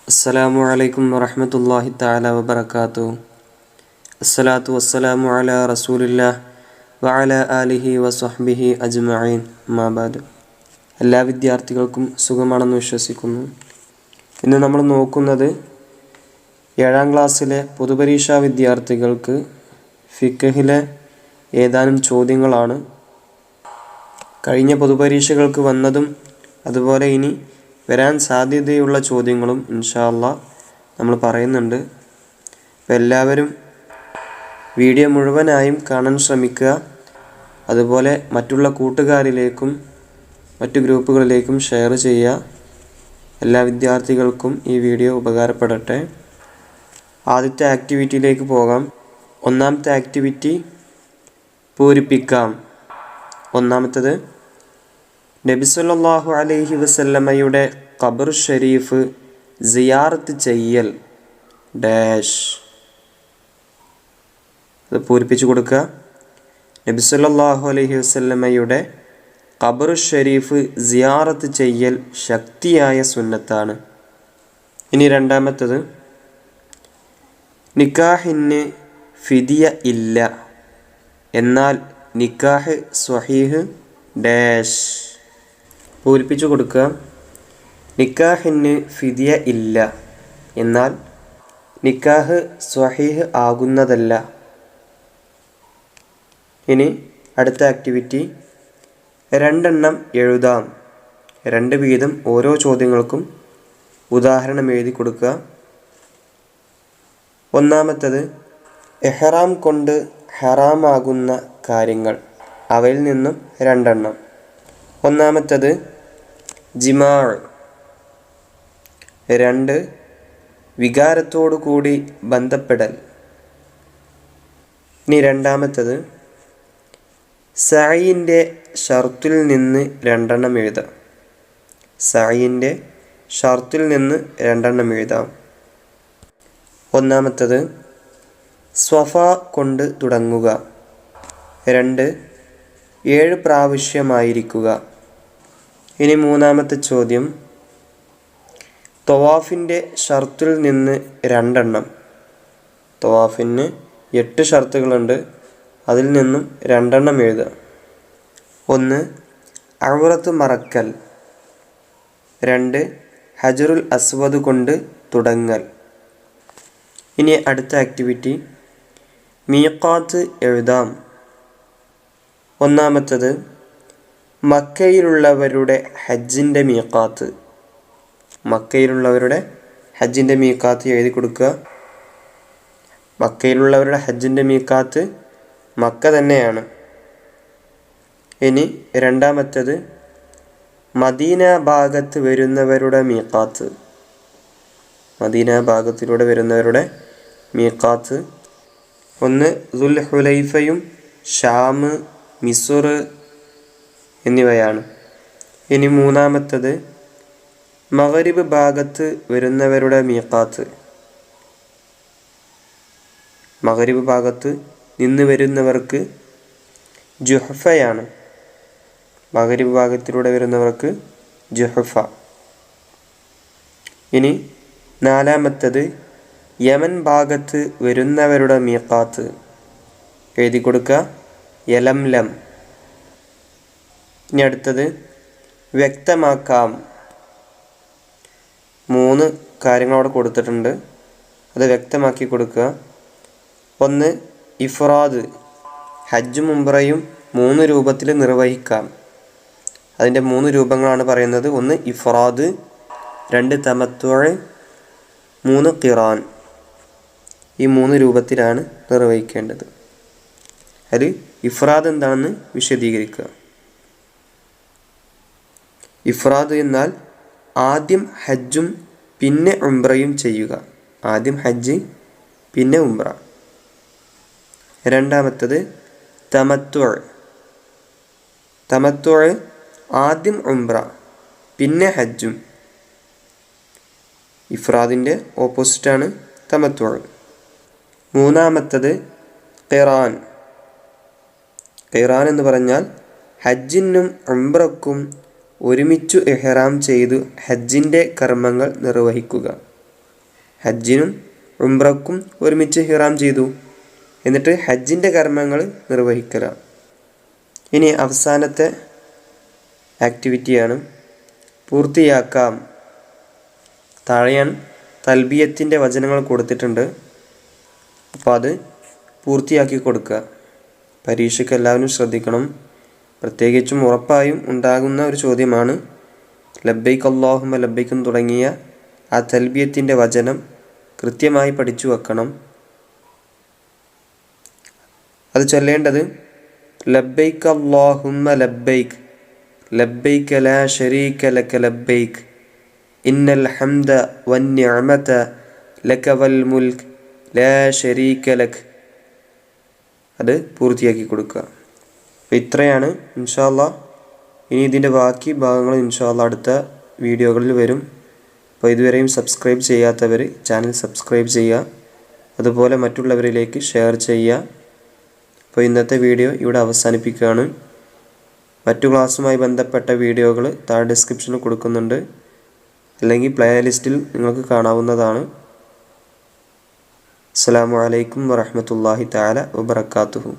അസ്സലാമു അലൈക്കും വറഹ്മത്തുള്ളാഹി തആല വബറകാതുഹു. അസ്സലാത്തു വസ്സലാമു അലാ റസൂലില്ലാഹ് വഅലാ ആലിഹി വസ്വഹ്ബിഹി അജ്മഈൻ. അമ്മാ ബഅദ്. എല്ലാ വിദ്യാർത്ഥികൾക്കും സുഖമാണെന്ന് വിശ്വസിക്കുന്നു. ഇന്ന് നമ്മൾ നോക്കുന്നത് 7ാം ക്ലാസ്സിലെ പൊതുപരീക്ഷാ വിദ്യാർത്ഥികൾക്ക് ഫിഖ്ഹിലെ ഏതാനും ചോദ്യങ്ങളാണ്. കഴിഞ്ഞ പൊതുപരീക്ഷകൾക്ക് വന്നതും അതുപോലെ ഇനി വരാൻ സാധ്യതയുള്ള ചോദ്യങ്ങളും ഇൻഷാ അല്ലാഹ് നമ്മൾ പറയുന്നുണ്ട്. അപ്പോൾ എല്ലാവരും വീഡിയോ മുഴുവനായും കാണാൻ ശ്രമിക്കുക. അതുപോലെ മറ്റുള്ള കൂട്ടുകാരിലേക്കും മറ്റു ഗ്രൂപ്പുകളിലേക്കും ഷെയർ ചെയ്യുക. എല്ലാ വിദ്യാർത്ഥികൾക്കും ഈ വീഡിയോ ഉപകാരപ്പെടട്ടെ. ആദ്യത്തെ ആക്ടിവിറ്റിയിലേക്ക് പോകാം. ഒന്നാമത്തെ ആക്ടിവിറ്റി പൂരിപ്പിക്കാം. ഒന്നാമത്തത്, നബി സല്ലല്ലാഹു അലൈഹി വസല്ലമയുടെ ഖബർ ഷരീഫ് സിയാറത്ത് ചെയ്യൽ ഡാഷ്. അത് പൂരിപ്പിച്ചു കൊടുക്കുക. നബി സല്ലല്ലാഹു അലൈഹി വസല്ലമയുടെ ഖബർ ഷരീഫ് സിയാറത്ത് ചെയ്യൽ ശക്തിയായ സുന്നത്താണ്. ഇനി രണ്ടാമത്തത്, നിക്കാഹിന് ഫിദിയ ഇല്ല, എന്നാൽ നിക്കാഹ് സ്വഹീഹ് ഡാഷ്. പൂരിപ്പിച്ചു കൊടുക്കുക. നിക്കാഹിന് ഫിദിയ ഇല്ല, എന്നാൽ നിക്കാഹ് സ്വഹീഹ് ആകുന്നതല്ല. ഇനി അടുത്ത ആക്ടിവിറ്റി, 2 എണ്ണം എഴുതാം. 2 വീതം ഓരോ ചോദ്യങ്ങൾക്കും ഉദാഹരണം എഴുതി കൊടുക്കുക. ഒന്നാമത്തത്, ഇഹ്റാം കൊണ്ട് ഹറാമാകുന്ന കാര്യങ്ങൾ. അവയിൽ നിന്നും 2 എണ്ണം. ഒന്നാമത്തത് ജിമാഅ്. 2 വികാരത്തോടു കൂടി ബന്ധപ്പെടൽ. ഇനി രണ്ടാമത്തത്, സഈൻ്റെ ഷർത്തിൽ നിന്ന് 2 എണ്ണം എഴുതാം. സഈൻ്റെ ഷർത്തിൽ നിന്ന് 2 എണ്ണം എഴുതാം. ഒന്നാമത്തത് സ്വഫ കൊണ്ട് തുടങ്ങുക. 2 7 പ്രാവശ്യമായിരിക്കുക. ഇനി മൂന്നാമത്തെ ചോദ്യം, തവാഫിൻ്റെ ഷർത്തിൽ നിന്ന് 2 എണ്ണം. തവാഫിന് 8 ഷർത്തുകളുണ്ട്, അതിൽ നിന്നും 2 എണ്ണം എഴുതുക. 1 ഔറത്ത് മറക്കൽ. 2 ഹജറുൽ അസ്വദ് കൊണ്ട് തുടങ്ങൽ. ഇനി അടുത്ത ആക്ടിവിറ്റി, മീഖാത്ത് എഴുതാം. ഒന്നാമത്തത് മക്കയിലുള്ളവരുടെ ഹജ്ജിൻ്റെ മീഖാത്ത്. മക്കയിലുള്ളവരുടെ ഹജ്ജിൻ്റെ മീഖാത്ത് എഴുതി കൊടുക്കുക. മക്കയിലുള്ളവരുടെ ഹജ്ജിൻ്റെ മീഖാത്ത് മക്ക തന്നെയാണ്. ഇനി രണ്ടാമത്തത് മദീന ഭാഗത്ത് വരുന്നവരുടെ മീഖാത്ത്. മദീന ഭാഗത്തിലൂടെ വരുന്നവരുടെ മീഖാത്ത് 1 ദുൽ ഹുലൈഫയും ഷാം, മിസ്ർ എന്നിവയാണ്. ഇനി മൂന്നാമത്തത് മഗ്രിബ് ഭാഗത്ത് വരുന്നവരുടെ മീഖാത്ത്. മഗ്രിബ് ഭാഗത്ത് നിന്ന് വരുന്നവർക്ക് ജുഹ്ഫയാണ്. മഗ്രിബ് ഭാഗത്തിലൂടെ വരുന്നവർക്ക് ജുഹ്ഫ. ഇനി നാലാമത്തത് യമൻ ഭാഗത്ത് വരുന്നവരുടെ മീഖാത്ത്. എഴുതി കൊടുക്കുക, യലംലം. ഇനി അടുത്തത് വ്യക്തമാക്കാം. 3 കാര്യങ്ങൾ അവിടെ കൊടുത്തിട്ടുണ്ട്, അത് വ്യക്തമാക്കി കൊടുക്കുക. 1 ഇഫ്രാദ്. ഹജ്ജും ഉംറയും 3 രൂപത്തിൽ നിർവഹിക്കാം. അതിൻ്റെ 3 രൂപങ്ങളാണ് പറയുന്നത്. 1 ഇഫ്രാദ്, 2 തമത്തുഅ്, 3 ഖിറാൻ. ഈ 3 രൂപത്തിലാണ് നിർവഹിക്കേണ്ടത്. അതിൽ ഇഫ്രാദ് എന്താണെന്ന് വിശദീകരിക്കുക. ഇഫ്രാദ് എന്നാൽ ആദ്യം ഹജ്ജും പിന്നെ ഉംറയും ചെയ്യുക. ആദ്യം ഹജ്ജ് പിന്നെ ഉംറ. രണ്ടാമത്തത് തമത്തുഅ്. തമത്തുഅ് ആദ്യം ഉംറ പിന്നെ ഹജ്ജും. ഇഫ്രാദിൻ്റെ ഓപ്പോസിറ്റാണ് തമത്തുഅ്. മൂന്നാമത്തത് ഖിറാൻ. ഖിറാൻ എന്ന് പറഞ്ഞാൽ ഹജ്ജിനും ഉംറക്കും ഒരുമിച്ചു ഇഹ്റാം ചെയ്തു ഹജ്ജിൻ്റെ കർമ്മങ്ങൾ നിർവഹിക്കുക. ഹജ്ജിനും ഉംറക്കും ഒരുമിച്ച് ഇഹ്റാം ചെയ്തു. എന്നിട്ട് ഹജ്ജിൻ്റെ കർമ്മങ്ങൾ നിർവഹിക്കലാണ്. ഇനി അവസാനത്തെ ആക്ടിവിറ്റിയാണ് പൂർത്തിയാക്കാം. താഴെയാണ് തൽബിയത്തിൻ്റെ വചനങ്ങൾ കൊടുത്തിട്ടുണ്ട്. അപ്പോൾ അത് പൂർത്തിയാക്കി കൊടുക്കുക. പരീക്ഷയ്ക്ക് എല്ലാവരും ശ്രദ്ധിക്കണം. പ്രത്യേകിച്ചും ഉറപ്പായും ഉണ്ടാകുന്ന ഒരു ചോദ്യമാണ് ലബ്ബൈക്ക് അല്ലാഹുമ്മ ലബ്ബൈക്കും തുടങ്ങിയ ആ തൽബിയത്തിൻ്റെ വചനം കൃത്യമായി പഠിച്ചു വെക്കണം. അത് ചൊല്ലേണ്ടത് ലബ്ബൈക്ക് അല്ലാഹുമ്മ ലബ്ബൈക്ക് ലബ്ബൈക ലാ ശരീക ലക ലബ്ബൈക്ക് ഇന്നൽ ഹംദ വന്നിഅമത ലക വൽ മുൽക്ക് ലാ ശരീക ലക്. അത് പൂർത്തിയാക്കി കൊടുക്കുക. അപ്പോൾ ഇത്രയാണ് ഇൻഷാ അല്ലാഹ്. ഇനി ഇതിൻ്റെ ബാക്കി ഭാഗങ്ങൾ ഇൻഷാ അല്ലാഹ് അടുത്ത വീഡിയോകളിൽ വരും. അപ്പോൾ ഇതുവരെയും സബ്സ്ക്രൈബ് ചെയ്യാത്തവർ ചാനൽ സബ്സ്ക്രൈബ് ചെയ്യുക, അതുപോലെ മറ്റുള്ളവരിലേക്ക് ഷെയർ ചെയ്യുക. അപ്പോൾ ഇന്നത്തെ വീഡിയോ ഇവിടെ അവസാനിപ്പിക്കുകയാണ്. മറ്റു ക്ലാസ്സുമായി ബന്ധപ്പെട്ട വീഡിയോകൾ താഴെ ഡിസ്ക്രിപ്ഷനിൽ കൊടുക്കുന്നുണ്ട്, അല്ലെങ്കിൽ പ്ലേ ലിസ്റ്റിൽ നിങ്ങൾക്ക് കാണാവുന്നതാണ്. അസ്സലാമു അലൈക്കും വറഹ്മത്തുള്ളാഹി തആല വബറകാതുഹു.